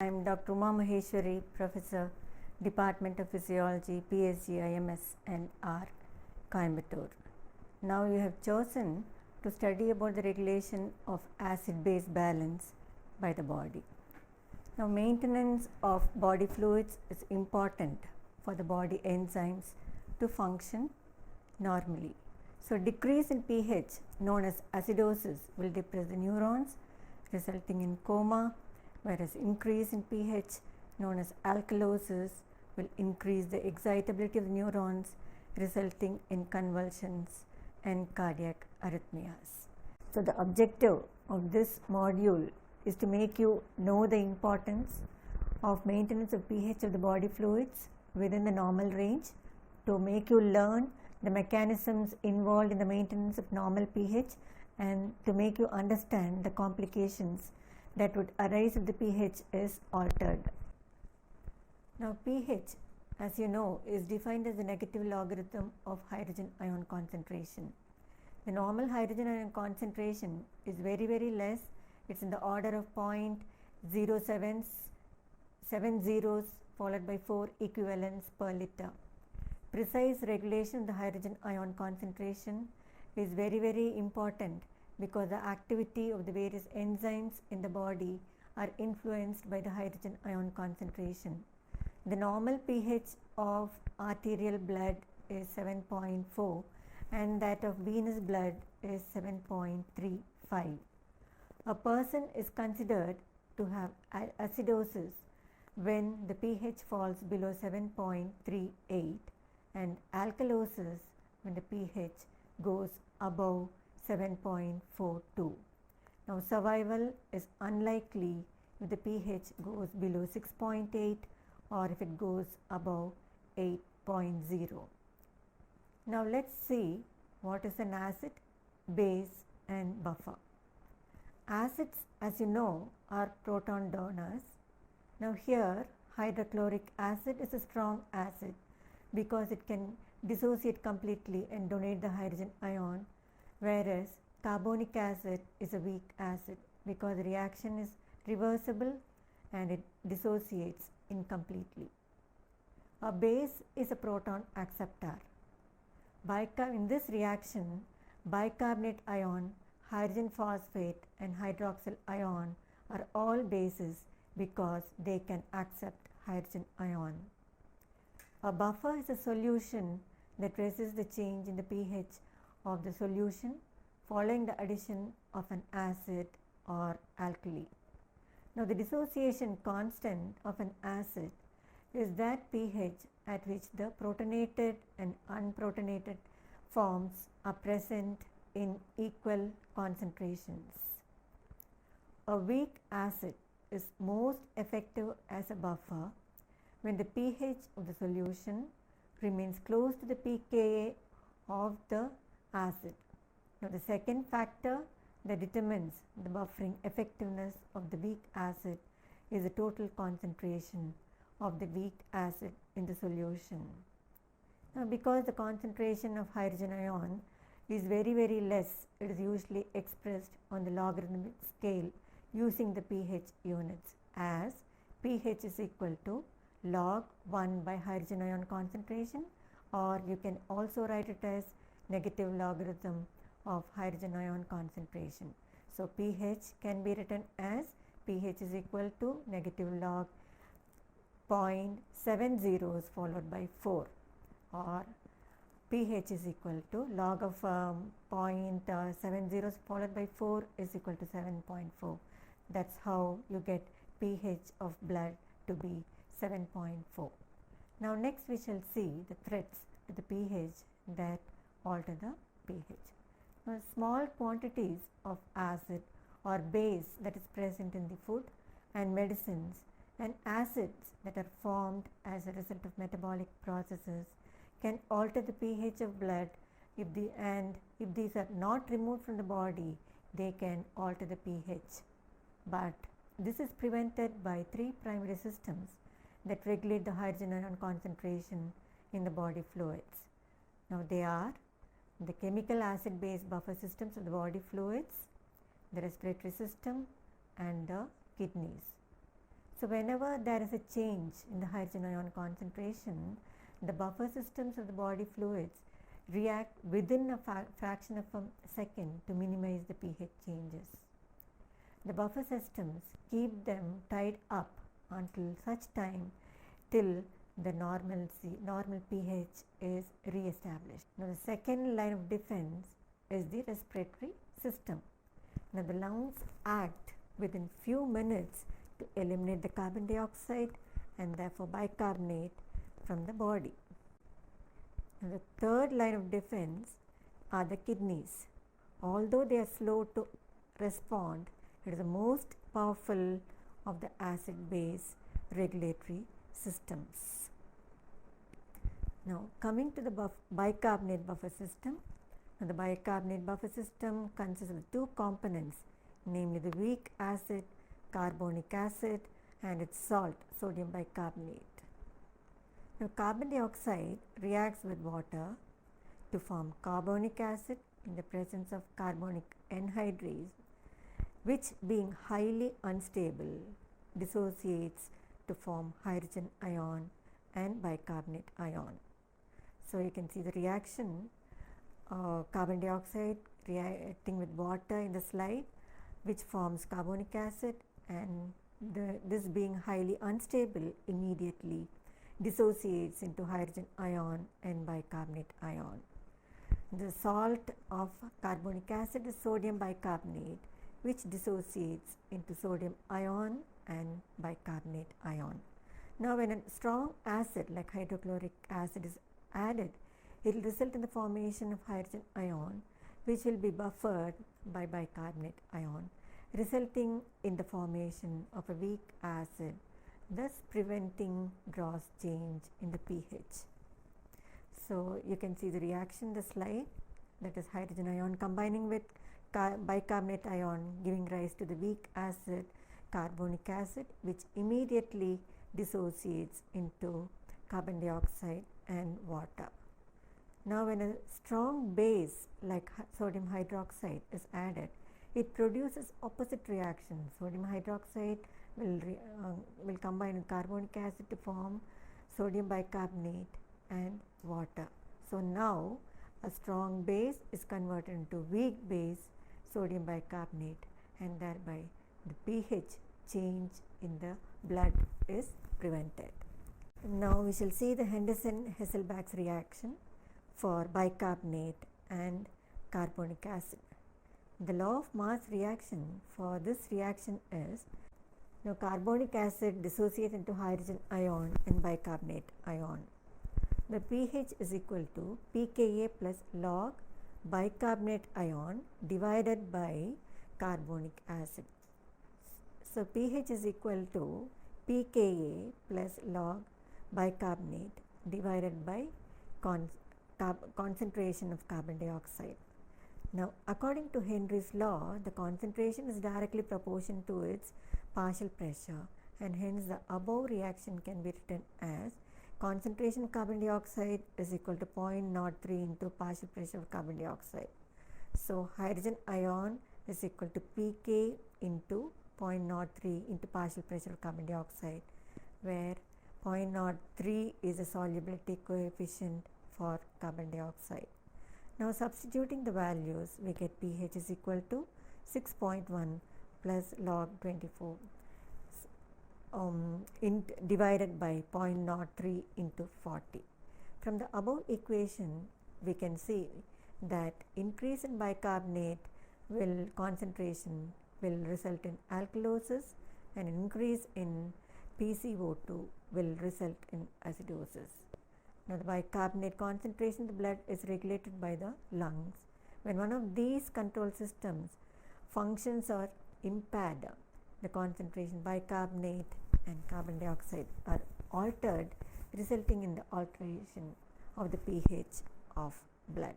I am Dr. Uma Maheshwari, Professor, Department of Physiology, PhD, IMS and R, Coimbatore. Now you have chosen to study about the regulation of acid-base balance by the body. Now maintenance of body fluids is important for the body enzymes to function normally. So decrease in pH known as acidosis will depress the neurons resulting in coma, whereas increase in pH known as alkalosis will increase the excitability of the neurons resulting in convulsions and cardiac arrhythmias. So the objective of this module is to make you know the importance of maintenance of pH of the body fluids within the normal range, to make you learn the mechanisms involved in the maintenance of normal pH, and to make you understand the complications that would arise if the pH is altered. Now pH, as you know, is defined as the negative logarithm of hydrogen ion concentration. The normal hydrogen ion concentration is very less. It's in the order of 0.07 zeros followed by 4 equivalents per liter. Precise regulation of the hydrogen ion concentration is very important because the activity of the various enzymes in the body are influenced by the hydrogen ion concentration. The normal pH of arterial blood is 7.4 and that of venous blood is 7.35. A person is considered to have acidosis when the pH falls below 7.38 and alkalosis when the pH goes above 7.42. Now survival is unlikely if the pH goes below 6.8 or if it goes above 8.0. Now let's see what is an acid, base and buffer. Acids, as you know, are proton donors. Now here hydrochloric acid is a strong acid because it can dissociate completely and donate the hydrogen ion, whereas carbonic acid is a weak acid because the reaction is reversible and it dissociates incompletely. A base is a proton acceptor. In this reaction, bicarbonate ion, hydrogen phosphate and hydroxyl ion are all bases because they can accept hydrogen ion. A buffer is a solution that resists the change in the pH of the solution following the addition of an acid or alkali. Now the dissociation constant of an acid is that pH at which the protonated and unprotonated forms are present in equal concentrations. A weak acid is most effective as a buffer when the pH of the solution remains close to the pKa of the acid. Now the second factor that determines the buffering effectiveness of the weak acid is the total concentration of the weak acid in the solution. Now because the concentration of hydrogen ion is very less, it is usually expressed on the logarithmic scale using the pH units as pH is equal to log 1 by hydrogen ion concentration, or you can also write it as negative logarithm of hydrogen ion concentration. So pH can be written as pH is equal to negative log 0.70 followed by 4, or pH is equal to log of 0.70 followed by 4 is equal to 7.4. That's how you get pH of blood to be 7.4. Now next we shall see the threats to the pH that alter the pH. Now, small quantities of acid or base that is present in the food and medicines and acids that are formed as a result of metabolic processes can alter the pH of blood if these are not removed from the body, they can alter the pH. But this is prevented by 3 primary systems that regulate the hydrogen ion concentration in the body fluids. Now they are the chemical acid base buffer systems of the body fluids, the respiratory system and the kidneys. So whenever there is a change in the hydrogen ion concentration, the buffer systems of the body fluids react within a fraction of a second to minimize the pH changes. The buffer systems keep them tied up until such time till the normal pH is re-established. Now the second line of defense is the respiratory system. Now the lungs act within few minutes to eliminate the carbon dioxide and therefore bicarbonate from the body. And the third line of defense are the kidneys. Although they are slow to respond, it is the most powerful of the acid-base regulatory systems. Now coming to the bicarbonate buffer system. Now, the bicarbonate buffer system consists of two components, namely the weak acid, carbonic acid, and its salt, sodium bicarbonate. Now, carbon dioxide reacts with water to form carbonic acid in the presence of carbonic anhydrase, which being highly unstable dissociates to form hydrogen ion and bicarbonate ion. So, you can see the reaction carbon dioxide reacting with water in the slide, which forms carbonic acid, and this being highly unstable immediately dissociates into hydrogen ion and bicarbonate ion. The salt of carbonic acid is sodium bicarbonate, which dissociates into sodium ion and bicarbonate ion. Now when a strong acid like hydrochloric acid is added, it will result in the formation of hydrogen ion, which will be buffered by bicarbonate ion, resulting in the formation of a weak acid, thus preventing gross change in the pH. So you can see the reaction in the slide, that is hydrogen ion combining with bicarbonate ion giving rise to the weak acid carbonic acid, which immediately dissociates into carbon dioxide and water. Now when a strong base like sodium hydroxide is added, it produces opposite reaction. Sodium hydroxide will combine with carbonic acid to form sodium bicarbonate and water. So now a strong base is converted into weak base sodium bicarbonate, and thereby the pH change in the blood is prevented. Now we shall see the Henderson-Hasselbalch reaction for bicarbonate and carbonic acid. The law of mass reaction for this reaction is, now carbonic acid dissociates into hydrogen ion and bicarbonate ion. The pH is equal to pKa plus log bicarbonate ion divided by carbonic acid. So pH is equal to pKa plus log bicarbonate divided by concentration of carbon dioxide. Now according to Henry's law, the concentration is directly proportional to its partial pressure, and hence the above reaction can be written as concentration of carbon dioxide is equal to 0.03 into partial pressure of carbon dioxide. So hydrogen ion is equal to pK into 0.03 into partial pressure of carbon dioxide, where 0.03 is a solubility coefficient for carbon dioxide. Now substituting the values, we get pH is equal to 6.1 plus log 24 divided by 0.03 into 40. From the above equation, we can see that increase in bicarbonate concentration will result in alkalosis, and increase in PCO2 will result in acidosis. Now the bicarbonate concentration in the blood is regulated by the lungs. When one of these control systems functions are impaired, the concentration bicarbonate and carbon dioxide are altered, resulting in the alteration of the pH of blood.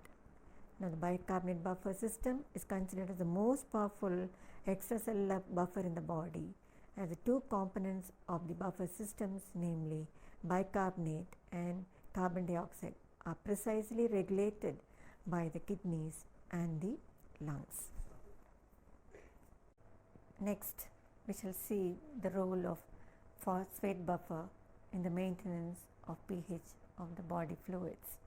Now the bicarbonate buffer system is considered as the most powerful extracellular buffer in the body, as the two components of the buffer systems, namely bicarbonate and carbon dioxide, are precisely regulated by the kidneys and the lungs. Next, we shall see the role of phosphate buffer in the maintenance of pH of the body fluids.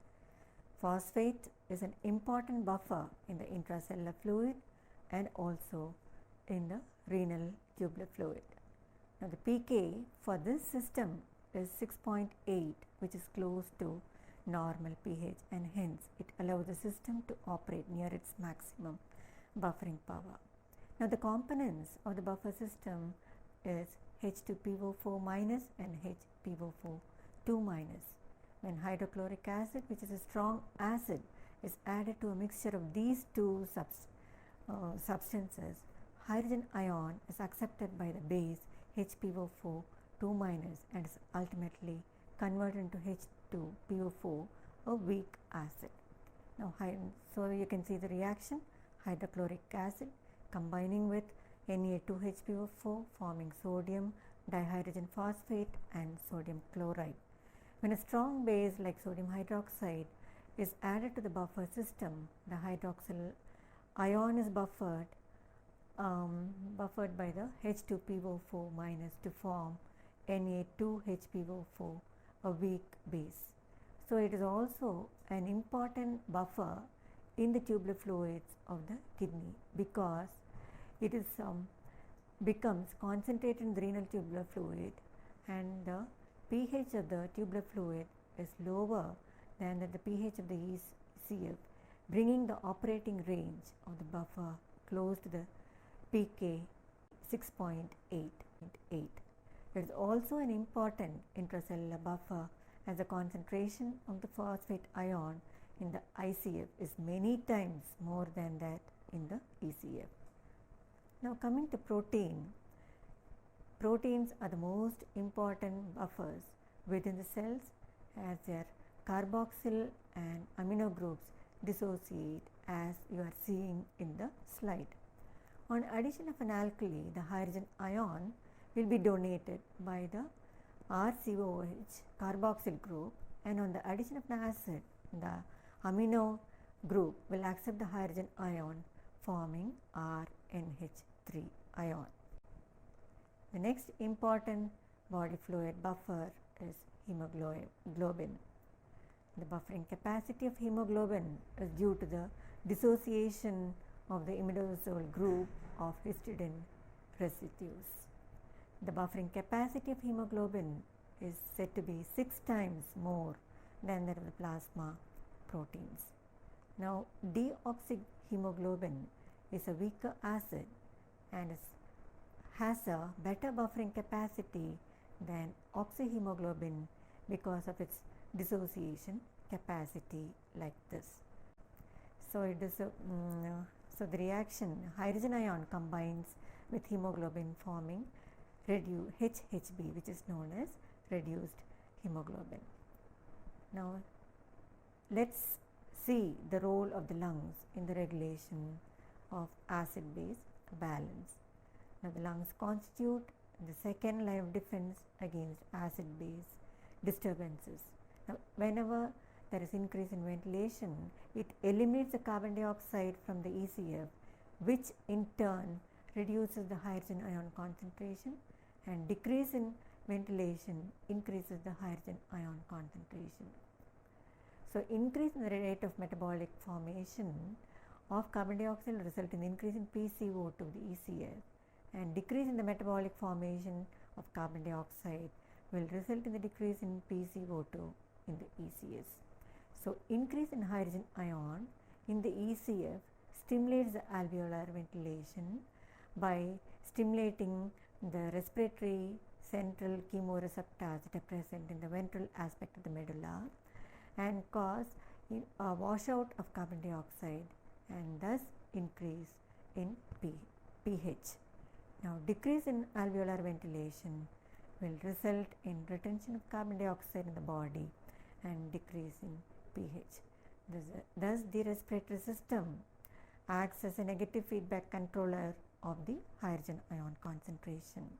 Phosphate is an important buffer in the intracellular fluid and also in the renal tubular fluid. Now the pK for this system is 6.8, which is close to normal pH, and hence it allows the system to operate near its maximum buffering power. Now the components of the buffer system is H2PO4- and HPO4-2-. When hydrochloric acid, which is a strong acid, is added to a mixture of these two substances, hydrogen ion is accepted by the base HPO4-2- and is ultimately converted into H2PO4, a weak acid. Now, so you can see the reaction: hydrochloric acid combining with Na2HPO4 forming sodium dihydrogen phosphate and sodium chloride. When a strong base like sodium hydroxide is added to the buffer system, the hydroxyl ion is buffered by the H2PO4- to form Na2HPO4, a weak base. So it is also an important buffer in the tubular fluids of the kidney because it is becomes concentrated in the renal tubular fluid, and the pH of the tubular fluid is lower than the pH of the ECF, bringing the operating range of the buffer close to the pK 6.8. It is also an important intracellular buffer as the concentration of the phosphate ion in the ICF is many times more than that in the ECF. Now coming to proteins are the most important buffers within the cells as their carboxyl and amino groups dissociate, as you are seeing in the slide. On addition of an alkali, the hydrogen ion will be donated by the RCOH carboxyl group, and on the addition of an acid, the amino group will accept the hydrogen ion, forming RNH3 ion. The next important body fluid buffer is hemoglobin. The buffering capacity of hemoglobin is due to the dissociation of the imidazole group of histidine residues. The buffering capacity of hemoglobin is said to be 6 times more than that of the plasma proteins. Now, deoxyhemoglobin is a weaker acid and has a better buffering capacity than oxyhemoglobin because of its dissociation capacity like this. So it is so the reaction hydrogen ion combines with hemoglobin forming HHB, which is known as reduced hemoglobin. Now let's see the role of the lungs in the regulation of acid-base balance. Now the lungs constitute the second line of defense against acid-base disturbances. Now whenever there is increase in ventilation, it eliminates the carbon dioxide from the ECF, which in turn reduces the hydrogen ion concentration, and decrease in ventilation increases the hydrogen ion concentration. So increase in the rate of metabolic formation of carbon dioxide will result in increase in PCO2, the ECF, and decrease in the metabolic formation of carbon dioxide will result in the decrease in PCO2 in the ECS. So increase in hydrogen ion in the ECF stimulates the alveolar ventilation by stimulating the respiratory central chemoreceptors that are present in the ventral aspect of the medulla and cause a washout of carbon dioxide and thus increase in pH. Now decrease in alveolar ventilation will result in retention of carbon dioxide in the body and decrease in pH. Thus the respiratory system acts as a negative feedback controller of the hydrogen ion concentration.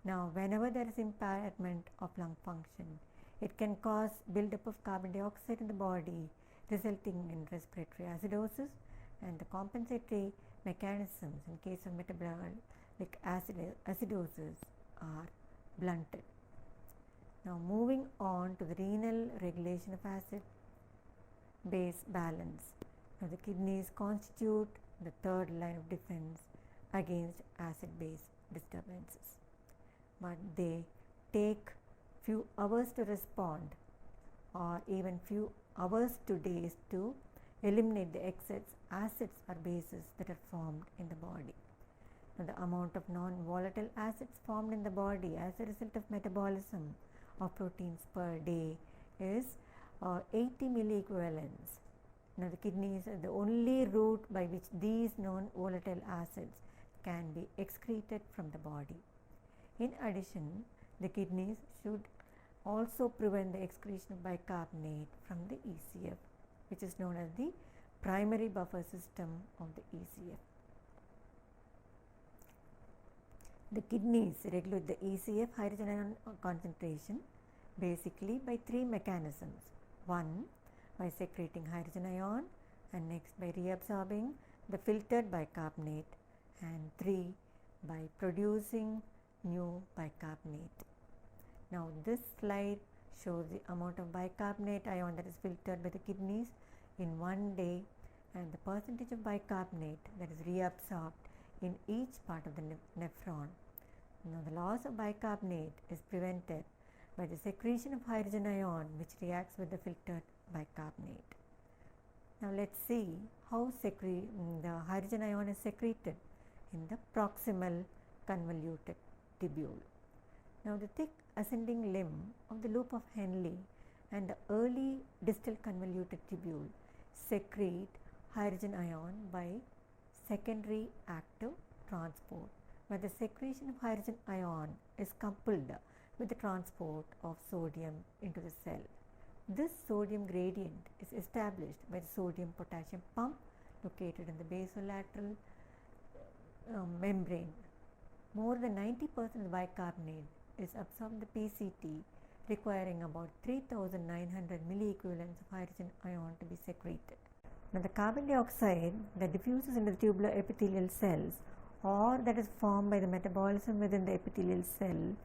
Now whenever there is impairment of lung function, it can cause buildup of carbon dioxide in the body, resulting in respiratory acidosis, and the compensatory mechanisms in case of metabolic acidosis are blunted. Now moving on to the renal regulation of acid-base balance. Now the kidneys constitute the third line of defense against acid-base disturbances, but they take few hours to respond, or even few hours to days to eliminate the excess acids or bases that are formed in the body. Now the amount of non-volatile acids formed in the body as a result of metabolism of proteins per day is 80 milliequivalents. Now the kidneys are the only route by which these non-volatile acids can be excreted from the body. In addition, the kidneys should also prevent the excretion of bicarbonate from the ECF, which is known as the primary buffer system of the ECF. The kidneys regulate the ECF hydrogen ion concentration basically by three mechanisms. One, by secreting hydrogen ion, and next by reabsorbing the filtered bicarbonate, and three, by producing new bicarbonate. Now this slide shows the amount of bicarbonate ion that is filtered by the kidneys in one day and the percentage of bicarbonate that is reabsorbed in each part of the nephron. Now the loss of bicarbonate is prevented by the secretion of hydrogen ion, which reacts with the filtered bicarbonate. Now let's see how the hydrogen ion is secreted in the proximal convoluted tubule. Now the thick ascending limb of the loop of Henle and the early distal convoluted tubule secrete hydrogen ion by secondary active transport, where the secretion of hydrogen ion is coupled with the transport of sodium into the cell. This sodium gradient is established by the sodium-potassium pump located in the basolateral membrane. More than 90% of the bicarbonate is absorbed in the PCT, requiring about 3,900 milliequivalents of hydrogen ion to be secreted. Now the carbon dioxide that diffuses into the tubular epithelial cells, or that is formed by the metabolism within the epithelial cell,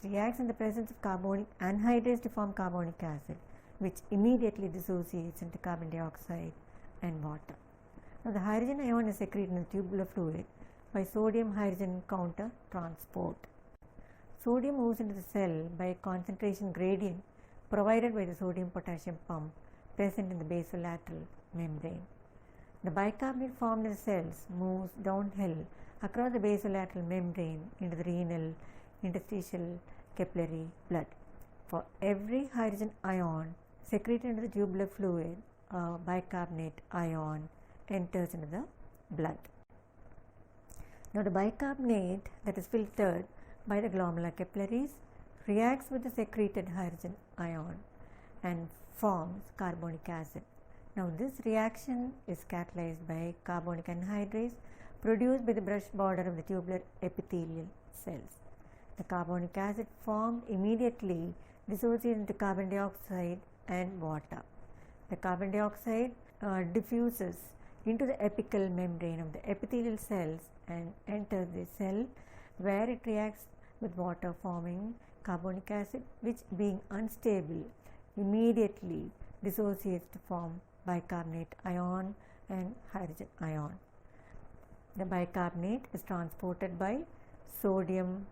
reacts in the presence of carbonic anhydrase to form carbonic acid, which immediately dissociates into carbon dioxide and water. Now the hydrogen ion is secreted in the tubular fluid by sodium hydrogen counter transport. Sodium moves into the cell by a concentration gradient provided by the sodium potassium pump present in the basolateral membrane. The bicarbonate formed in the cells moves downhill across the basolateral membrane into the renal, interstitial, capillary blood. For every hydrogen ion secreted into the tubular fluid, a bicarbonate ion enters into the blood. Now the bicarbonate that is filtered by the glomerular capillaries reacts with the secreted hydrogen ion and forms carbonic acid. Now this reaction is catalyzed by carbonic anhydrase produced by the brush border of the tubular epithelial cells. The carbonic acid formed immediately dissociates into carbon dioxide and water. The carbon dioxide diffuses into the apical membrane of the epithelial cells and enters the cell, where it reacts with water forming carbonic acid, which being unstable immediately dissociates to form bicarbonate ion and hydrogen ion. The bicarbonate is transported by sodium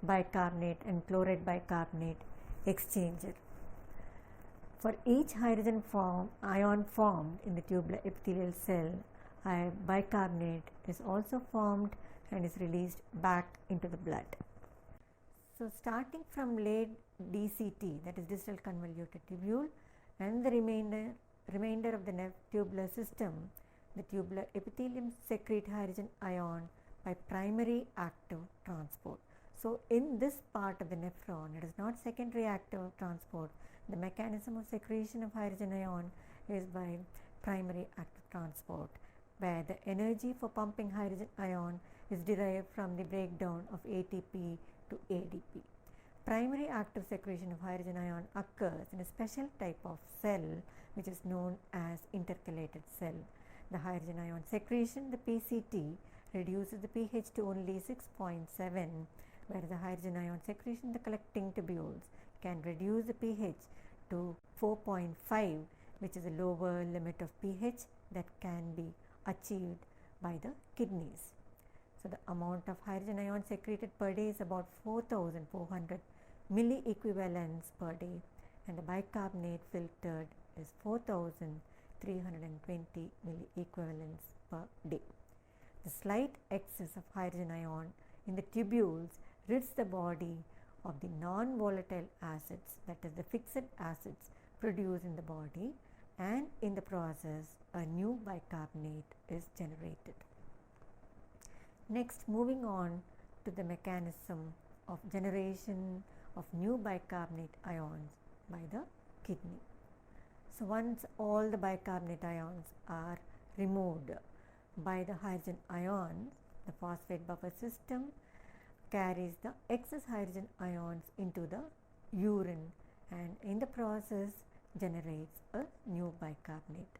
bicarbonate and chloride bicarbonate exchanger. For each hydrogen ion formed in the tubular epithelial cell, a bicarbonate is also formed and is released back into the blood. So starting from late DCT, that is distal convoluted tubule, and the remainder of the tubular system, the tubular epithelium secrete hydrogen ion by primary active transport. So in this part of the nephron, it is not secondary active transport. The mechanism of secretion of hydrogen ion is by primary active transport, where the energy for pumping hydrogen ion is derived from the breakdown of ATP to ADP. Primary active secretion of hydrogen ion occurs in a special type of cell which is known as intercalated cell. The hydrogen ion secretion, the PCT, reduces the pH to only 6.7, whereas the hydrogen ion secretion in the collecting tubules can reduce the pH to 4.5, which is a lower limit of pH that can be achieved by the kidneys. So the amount of hydrogen ion secreted per day is about 4,400 milliequivalents per day, and the bicarbonate filtered is 4,320 milliequivalents per day. The slight excess of hydrogen ion in the tubules rids the body of the non-volatile acids, that is the fixed acids produced in the body, and in the process a new bicarbonate is generated. Next, moving on to the mechanism of generation of new bicarbonate ions by the kidney. So once all the bicarbonate ions are removed by the hydrogen ions, the phosphate buffer system carries the excess hydrogen ions into the urine and in the process generates a new bicarbonate.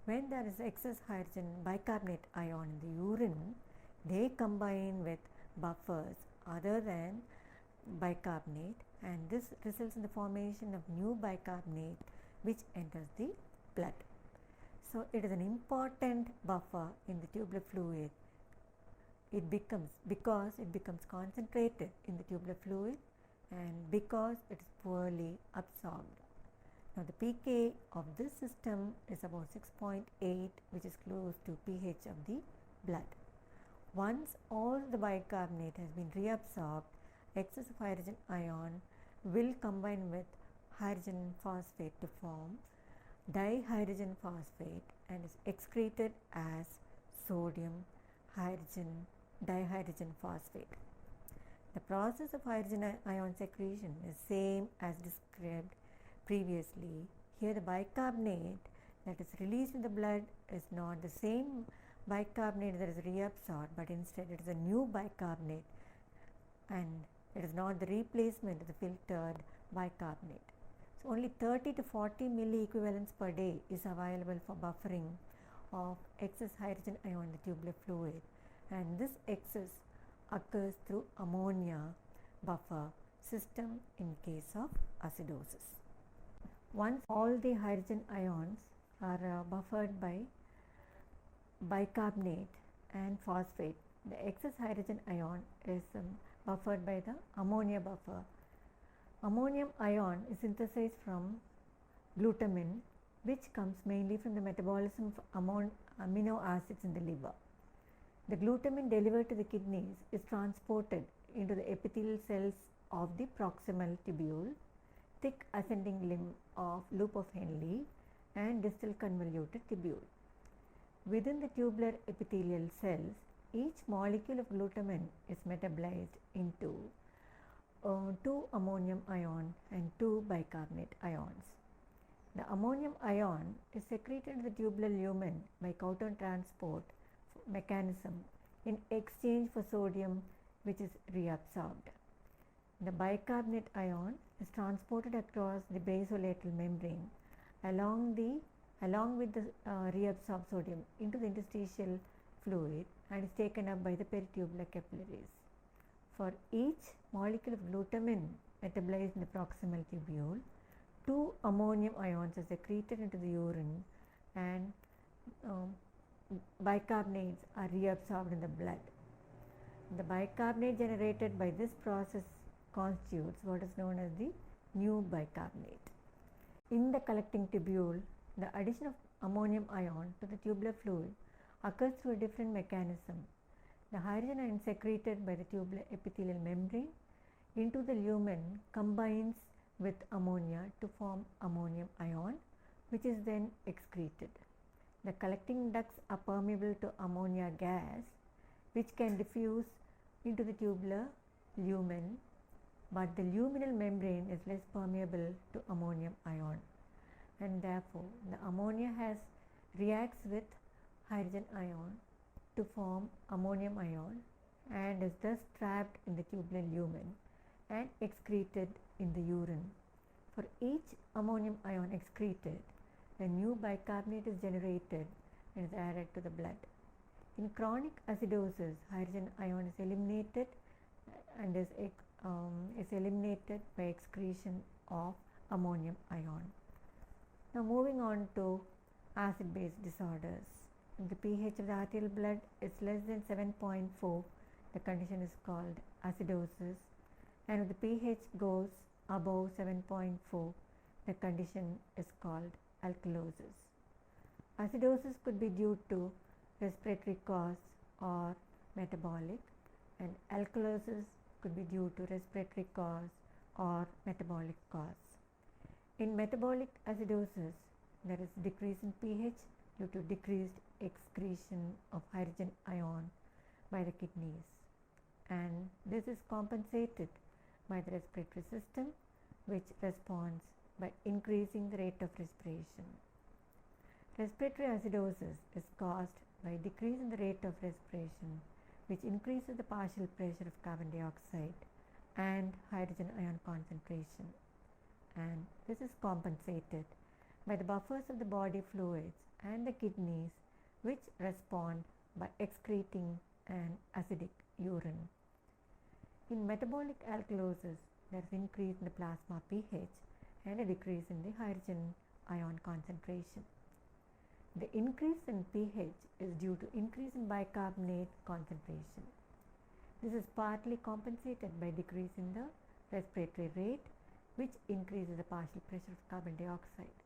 When there is excess hydrogen bicarbonate ion in the urine, they combine with buffers other than bicarbonate, and this results in the formation of new bicarbonate which enters the blood. So it is an important buffer in the tubular fluid. Because it becomes concentrated in the tubular fluid and because it is poorly absorbed. Now the pK of this system is about 6.8, which is close to pH of the blood. Once all the bicarbonate has been reabsorbed, excess of hydrogen ion will combine with hydrogen phosphate to form dihydrogen phosphate and is excreted as sodium hydrogen dihydrogen phosphate. The process of hydrogen ion secretion is same as described previously. Here the bicarbonate that is released in the blood is not the same bicarbonate that is reabsorbed, but instead it is a new bicarbonate and it is not the replacement of the filtered bicarbonate. So only 30 to 40 milliequivalents per day is available for buffering of excess hydrogen ion in the tubular fluid, and this excess occurs through ammonia buffer system in case of acidosis. Once all the hydrogen ions are buffered by bicarbonate and phosphate, the excess hydrogen ion is buffered by the ammonia buffer. Ammonium ion is synthesized from glutamine, which comes mainly from the metabolism of amino acids in the liver. The glutamine delivered to the kidneys is transported into the epithelial cells of the proximal tubule, thick ascending limb of loop of Henle, and distal convoluted tubule. Within the tubular epithelial cells, each molecule of glutamine is metabolized into 2 ammonium ion and 2 bicarbonate ions. The ammonium ion is secreted in the tubular lumen by counter transport mechanism in exchange for sodium, which is reabsorbed. The bicarbonate ion is transported across the basolateral membrane along with the reabsorbed sodium into the interstitial fluid and is taken up by the peritubular capillaries. For each molecule of glutamine metabolized in the proximal tubule, 2 ammonium ions are secreted into the urine and bicarbonates are reabsorbed in the blood. The bicarbonate generated by this process constitutes what is known as the new bicarbonate. In the collecting tubule, the addition of ammonium ion to the tubular fluid occurs through a different mechanism. The hydrogen ion secreted by the tubular epithelial membrane into the lumen combines with ammonia to form ammonium ion, which is then excreted. The collecting ducts are permeable to ammonia gas, which can diffuse into the tubular lumen, but the luminal membrane is less permeable to ammonium ion, and therefore the ammonia reacts with hydrogen ion to form ammonium ion and is thus trapped in the tubular lumen and excreted in the urine. For each ammonium ion excreted, a new bicarbonate is generated and is added to the blood. In chronic acidosis, hydrogen ion is eliminated and is eliminated by excretion of ammonium ion. Now moving on to acid-base disorders. If the pH of the arterial blood is less than 7.4, the condition is called acidosis, and if the pH goes above 7.4, the condition is called alkalosis. Acidosis could be due to respiratory cause or metabolic, and alkalosis could be due to respiratory cause or metabolic cause. In metabolic acidosis, there is decrease in pH due to decreased excretion of hydrogen ion by the kidneys, and this is compensated by the respiratory system, which responds by increasing the rate of respiration. Respiratory acidosis is caused by decrease in the rate of respiration, which increases the partial pressure of carbon dioxide and hydrogen ion concentration, and this is compensated by the buffers of the body fluids and the kidneys, which respond by excreting an acidic urine. In metabolic alkalosis, there is increase in the plasma pH and a decrease in the hydrogen ion concentration. The increase in pH is due to increase in bicarbonate concentration. This is partly compensated by decrease in the respiratory rate, which increases the partial pressure of carbon dioxide.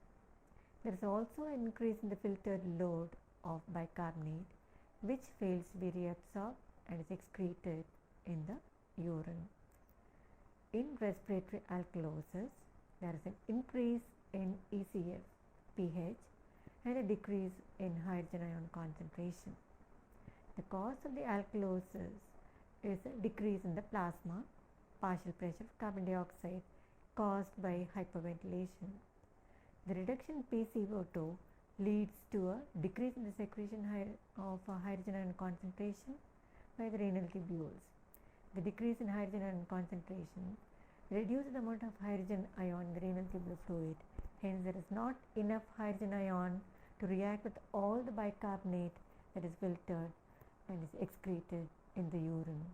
There is also an increase in the filtered load of bicarbonate, which fails to be reabsorbed and is excreted in the urine. In respiratory alkalosis, there is an increase in ECF pH and a decrease in hydrogen ion concentration. The cause of the alkalosis is a decrease in the plasma partial pressure of carbon dioxide caused by hyperventilation. The reduction in pCO2 leads to a decrease in the secretion of hydrogen ion concentration by the renal tubules. The decrease in hydrogen ion concentration reduces the amount of hydrogen ion in the renal tubular fluid. Hence, there is not enough hydrogen ion to react with all the bicarbonate that is filtered and is excreted in the urine.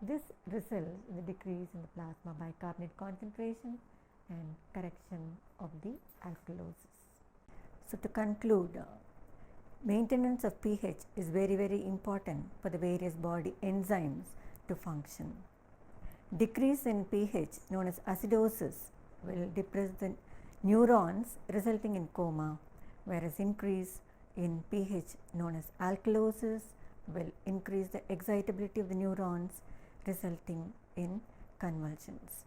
This results in the decrease in the plasma bicarbonate concentration and correction of the alkalosis. So to conclude, maintenance of pH is very important for the various body enzymes to function. Decrease in pH, known as acidosis, will depress the neurons resulting in coma, whereas increase in pH, known as alkalosis, will increase the excitability of the neurons resulting in convulsions.